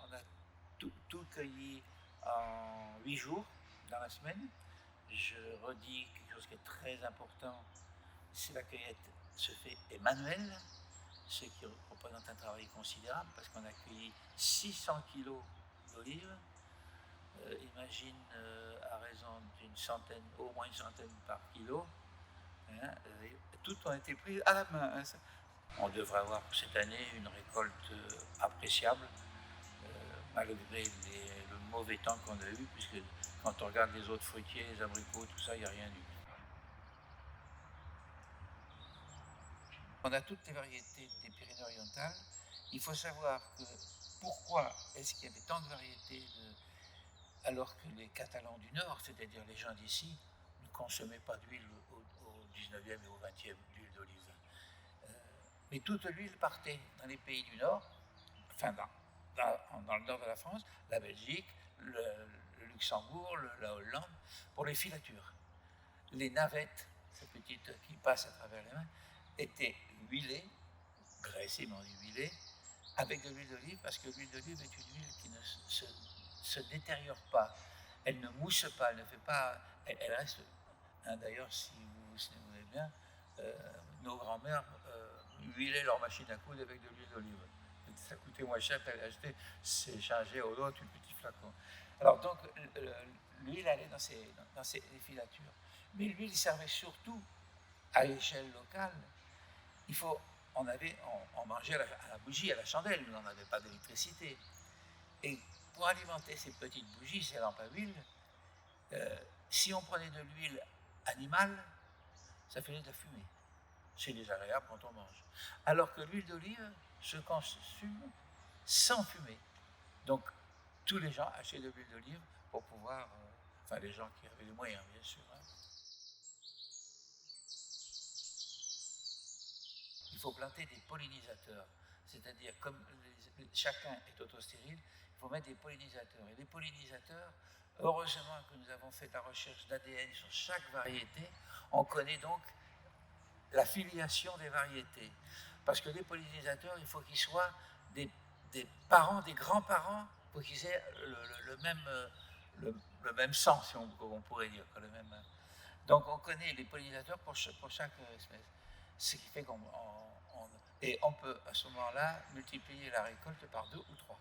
on a tout cueilli en 8 jours dans la semaine. Je redis quelque chose qui est très important, c'est la cueillette se fait est manuelle, ce qui représente un travail considérable parce qu'on a cueilli 600 kilos d'olives. Imagine à raison d'une centaine, au moins une centaine par kilo. Hein, toutes ont été prises à la main. Hein. On devrait avoir cette année une récolte appréciable, malgré le mauvais temps qu'on a eu, puisque quand on regarde les autres fruitiers, les abricots, tout ça, il n'y a rien du tout. On a toutes les variétés des Pyrénées-Orientales. Il faut savoir que pourquoi est-ce qu'il y avait tant de variétés alors que les Catalans du Nord, c'est-à-dire les gens d'ici, ne consommaient pas d'huile au 19e et au 20e, d'huile d'olive. Mais toute l'huile partait dans les pays du Nord, enfin dans le nord de la France, la Belgique, le Luxembourg, la Hollande, pour les filatures. Les navettes, ces petites qui passent à travers les mains, étaient huilées, graissées, mais on dit huilées, avec de l'huile d'olive, parce que l'huile d'olive est une huile qui ne se détériore pas, elle ne mousse pas, elle ne fait pas, elle reste. Hein, d'ailleurs, si vous vous souvenez bien, nos grands-mères huilaient leur machine à coudre avec de l'huile d'olive. Ça coûtait moins cher qu'à l'acheter, c'est chargé au lot, une petite flacon. Alors donc, l'huile allait dans ces filatures. Mais l'huile servait surtout à l'échelle locale. On mangeait à la bougie, à la chandelle, nous n'en avions pas d'électricité. Et pour alimenter ces petites bougies, ces lampes à huile, si on prenait de l'huile animale, ça faisait de la fumée. C'est désagréable quand on mange. Alors que l'huile d'olive se consomme sans fumée. Donc, tous les gens achetaient de l'huile d'olive pour pouvoir, enfin les gens qui avaient les moyens, bien sûr. Hein. Il faut planter des pollinisateurs, c'est-à-dire comme chacun est autostérile, il faut mettre des pollinisateurs. Et les pollinisateurs, heureusement que nous avons fait la recherche d'ADN sur chaque variété, on connaît donc la filiation des variétés. Parce que les pollinisateurs, il faut qu'ils soient des parents, des grands-parents, pour qu'ils aient le même sang, si on pourrait dire. Donc on connaît les pollinisateurs pour chaque espèce. Ce qui fait qu'on peut à ce moment-là multiplier la récolte par 2 ou 3.